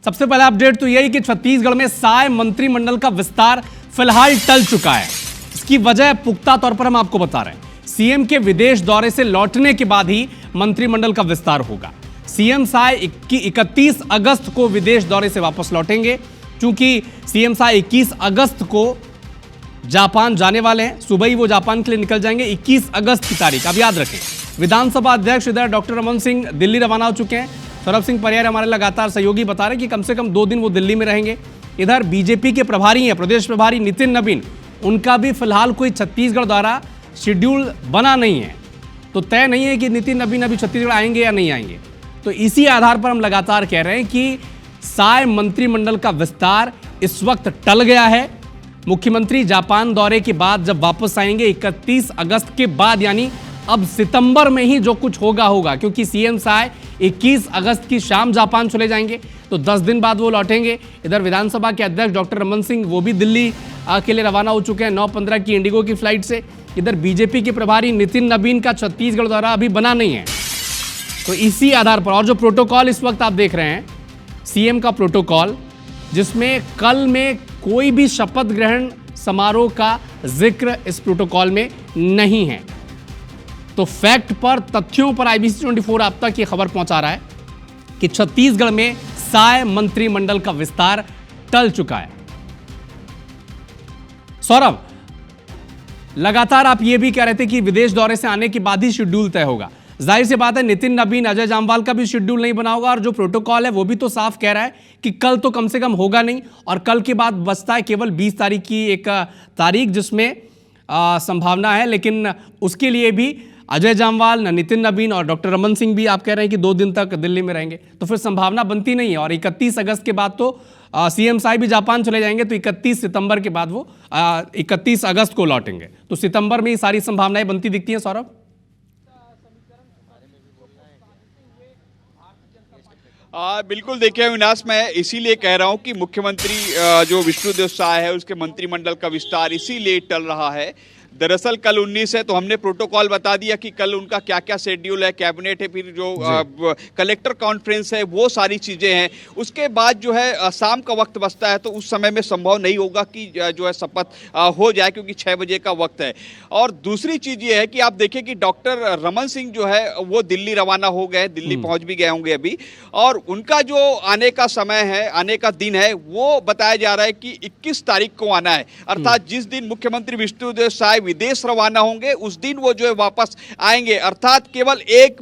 सबसे पहला अपडेट तो यही कि छत्तीसगढ़ में साय मंत्रिमंडल का विस्तार फिलहाल टल चुका है। इसकी वजह पुख्ता तौर पर हम आपको बता रहे हैं। सीएम के विदेश दौरे से लौटने के बाद ही मंत्रिमंडल का विस्तार होगा। सीएम साय 31 अगस्त को विदेश दौरे से वापस लौटेंगे। चूंकि सीएम साय 21 अगस्त को जापान जाने वाले हैं, सुबह ही वो जापान के लिए निकल जाएंगे। 21 अगस्त की तारीख अब याद रखें। विधानसभा अध्यक्ष इधर डॉक्टर रमन सिंह दिल्ली रवाना हो चुके हैं। सौरभ सिंह परियार हमारे लगातार सहयोगी बता रहे हैं कि कम से कम 2 दिन वो दिल्ली में रहेंगे। इधर बीजेपी के प्रभारी हैं, प्रदेश प्रभारी नितिन नबीन, उनका भी फिलहाल कोई छत्तीसगढ़ द्वारा शेड्यूल बना नहीं है। तो तय नहीं है कि नितिन नबीन अभी छत्तीसगढ़ आएंगे या नहीं आएंगे। तो इसी आधार पर हम लगातार कह रहे हैं कि साय मंत्रिमंडल का विस्तार इस वक्त टल गया है। मुख्यमंत्री जापान दौरे के बाद जब वापस आएंगे 31 अगस्त के बाद, यानी अब सितंबर में ही जो कुछ होगा, क्योंकि सीएम साय 21 अगस्त की शाम जापान चले जाएंगे, तो 10 दिन बाद वो लौटेंगे। इधर विधानसभा के अध्यक्ष डॉक्टर रमन सिंह वो भी दिल्ली के लिए रवाना हो चुके हैं 9:15 की इंडिगो की फ्लाइट से। इधर बीजेपी के प्रभारी नितिन नबीन का छत्तीसगढ़ दौरा अभी बना नहीं है। तो इसी आधार पर, और जो प्रोटोकॉल इस वक्त आप देख रहे हैं सीएम का प्रोटोकॉल, जिसमें कल में कोई भी शपथ ग्रहण समारोह का जिक्र इस प्रोटोकॉल में नहीं है। तो फैक्ट पर, तथ्यों पर IBC 24 आप तक ये खबर पहुंचा रहा है कि छत्तीसगढ़ में साय मंत्रिमंडल का विस्तार टल चुका है। सौरभ, लगातार आप ये भी कह रहे थे कि विदेश दौरे से आने के बाद ही शेड्यूल तय होगा। जाहिर सी बात है नितिन नबीन, अजय जामवाल का भी शेड्यूल नहीं बना होगा, और जो प्रोटोकॉल है वो भी तो साफ कह रहा है कि कल तो कम से कम होगा नहीं, और कल के बाद बचता है केवल 20 तारीख की एक तारीख जिसमें संभावना है। लेकिन उसके लिए भी अजय जामवाल, नितिन नबीन और डॉक्टर रमन सिंह भी आप कह रहे हैं कि 2 दिन तक दिल्ली में रहेंगे, तो फिर संभावना बनती नहीं है। और 31 अगस्त के बाद तो सीएम साहब भी जापान चले जाएंगे, तो 31 सितंबर के बाद वो 31 अगस्त को लौटेंगे। तो सितंबर में ही सारी संभावनाएं बनती दिखती हैं। सौरभ, बिल्कुल, देखिए अविनाश, मैं इसीलिए कह रहा हूं कि मुख्यमंत्री जो विष्णुदेव साय है उसके मंत्रिमंडल का विस्तार इसीलिए टल रहा है। दरअसल कल 19 है, तो हमने प्रोटोकॉल बता दिया कि कल उनका क्या क्या शेड्यूल है, कैबिनेट है, फिर जो कलेक्टर कॉन्फ्रेंस है, वो सारी चीज़ें हैं। उसके बाद जो है शाम का वक्त बचता है, तो उस समय में संभव नहीं होगा कि जो है शपथ हो जाए, क्योंकि 6 बजे का वक्त है। और दूसरी चीज़ ये है कि आप देखें कि डॉक्टर रमन सिंह जो है वो दिल्ली रवाना हो गए, दिल्ली पहुँच भी गए होंगे अभी, और उनका जो आने का समय है, आने का दिन है, वो बताया जा रहा है कि 21 तारीख को आना है। अर्थात जिस दिन मुख्यमंत्री विष्णुदेव साय विदेश रवाना होंगे उस दिन वो जो है वापस आएंगे। अर्थात केवल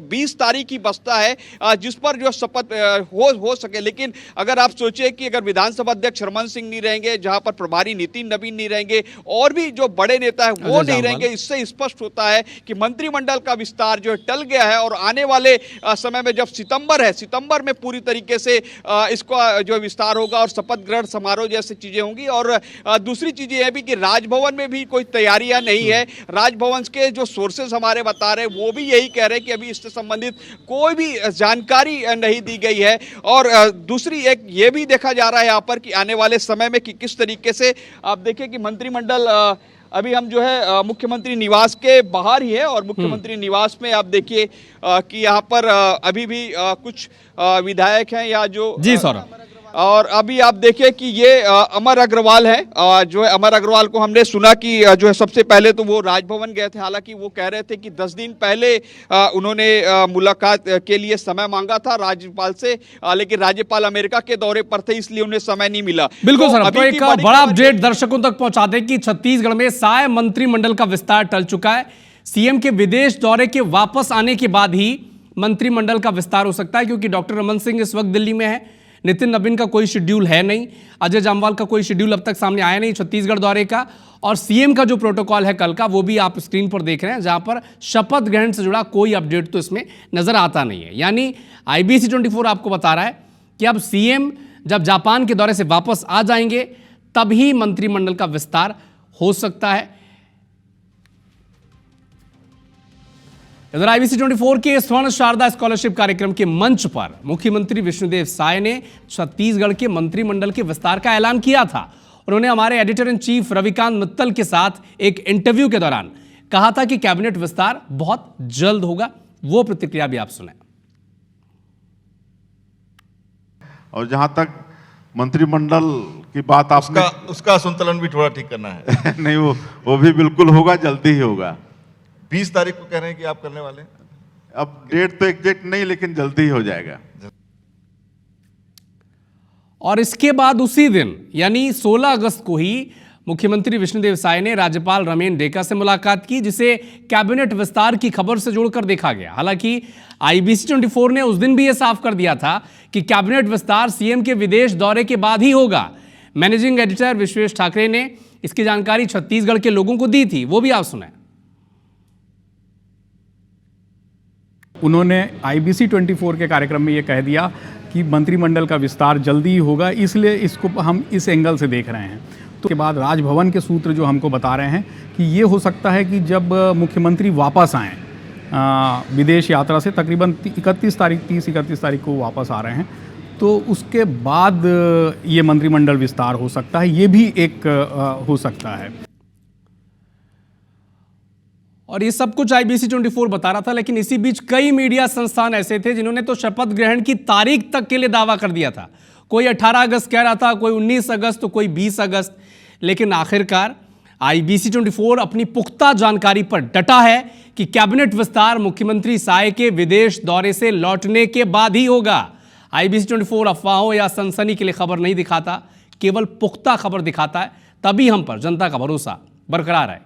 20 तारीख ही बचता है जिस पर जो शपथ हो सके। लेकिन अगर आप सोचिए कि अगर विधानसभा अध्यक्ष रमन सिंह नहीं रहेंगे, जहां पर प्रभारी नितिन नबीन नहीं रहेंगे, और भी जो बड़े नेता है वो नहीं रहेंगे, इससे स्पष्ट होता है कि मंत्रिमंडल का विस्तार जो है टल गया है। और आने वाले समय में जब सितंबर है, सितंबर में पूरी तरीके से इसका जो विस्तार होगा और शपथ ग्रहण समारोह जैसी चीजें होंगी। और दूसरी चीज ये भी कि राजभवन में भी कोई तैयारियां नहीं है। राजभवन के जो सोर्सेस हमारे बता रहे हैं वो भी यही कह रहे हैं कि अभी इससे संबंधित कोई भी जानकारी नहीं दी गई है। और दूसरी एक ये भी देखा जा रहा है यहाँ पर कि आने वाले समय में कि किस तरीके से आप देखें कि मंत्रिमंडल, अभी हम जो है मुख्यमंत्री निवास के बाहर ही है, और मुख्यमंत्री निवास में आप देखिए कि यहाँ पर अभी भी कुछ विधायक हैं या जो जी सौरभ, और अभी आप देखिए कि ये अमर अग्रवाल हैं। जो है अमर अग्रवाल को हमने सुना कि जो है सबसे पहले तो वो राजभवन गए थे। हालांकि वो कह रहे थे कि 10 दिन पहले उन्होंने मुलाकात के लिए समय मांगा था राज्यपाल से, लेकिन राज्यपाल अमेरिका के दौरे पर थे, इसलिए उन्हें समय नहीं मिला। बिल्कुल सर, तो एक बड़ा अपडेट दर्शकों तक पहुंचा दें कि छत्तीसगढ़ में साय मंत्रिमंडल का विस्तार टल चुका है। सीएम के विदेश दौरे के वापस आने के बाद ही मंत्रिमंडल का विस्तार हो सकता है, क्योंकि डॉक्टर रमन सिंह इस वक्त दिल्ली में है, नितिन नबीन का कोई शेड्यूल है नहीं, अजय जामवाल का कोई शेड्यूल अब तक सामने आया नहीं छत्तीसगढ़ दौरे का, और सीएम का जो प्रोटोकॉल है कल का वो भी आप स्क्रीन पर देख रहे हैं, जहां पर शपथ ग्रहण से जुड़ा कोई अपडेट तो इसमें नजर आता नहीं है। यानी IBC 24 आपको बता रहा है कि अब सीएम जब जापान के दौरे से वापस आ जाएंगे तभी मंत्रिमंडल का विस्तार हो सकता है। इधर IBC 24 के स्वर्ण शारदा स्कॉलरशिप कार्यक्रम के मंच पर मुख्यमंत्री विष्णुदेव साय ने छत्तीसगढ़ के मंत्रिमंडल के विस्तार का ऐलान किया था। उन्होंने हमारे editor in chief Ravikant Mittal के साथ एक इंटरव्यू के दौरान कहा था कि कैबिनेट विस्तार बहुत जल्द होगा। वो प्रतिक्रिया भी आप सुने। और जहां तक मंत्रिमंडल की बात आपने उसका संतुलन भी थोड़ा ठीक करना है। नहीं, वो भी बिल्कुल होगा, जल्दी ही होगा। 20 तारीख को कह रहे हैं कि आप करने वाले हैं। अब डेट तो एग्जैक्ट नहीं, लेकिन जल्दी ही हो जाएगा। और इसके बाद उसी दिन यानी 16 अगस्त को ही मुख्यमंत्री विष्णुदेव साय ने राज्यपाल रमेन डेका से मुलाकात की, जिसे कैबिनेट विस्तार की खबर से जोड़कर देखा गया। हालांकि IBC 24 ने उस दिन भी यह साफ कर दिया था कि कैबिनेट विस्तार सीएम के विदेश दौरे के बाद ही होगा। मैनेजिंग एडिटर विश्वेश ठाकरे ने इसकी जानकारी छत्तीसगढ़ के लोगों को दी थी, वो भी आप सुनाएं। उन्होंने IBC 24 के कार्यक्रम में ये कह दिया कि मंत्रिमंडल का विस्तार जल्दी ही होगा, इसलिए इसको हम इस एंगल से देख रहे हैं। तो के बाद राजभवन के सूत्र जो हमको बता रहे हैं कि ये हो सकता है कि जब मुख्यमंत्री वापस आएँ विदेश यात्रा से, तकरीबन 30-31 तारीख को वापस आ रहे हैं, तो उसके बाद ये मंत्रिमंडल विस्तार हो सकता है। ये भी एक हो सकता है। और ये सब कुछ IBC 24 बता रहा था, लेकिन इसी बीच कई मीडिया संस्थान ऐसे थे जिन्होंने तो शपथ ग्रहण की तारीख तक के लिए दावा कर दिया था। कोई 18 अगस्त कह रहा था, कोई 19 अगस्त, तो कोई 20 अगस्त। लेकिन आखिरकार IBC 24 अपनी पुख्ता जानकारी पर डटा है कि कैबिनेट विस्तार मुख्यमंत्री साय के विदेश दौरे से लौटने के बाद ही होगा। IBC 24 अफवाहों या सनसनी के लिए खबर नहीं दिखाता, केवल पुख्ता खबर दिखाता है। तभी हम पर जनता का भरोसा बरकरार है।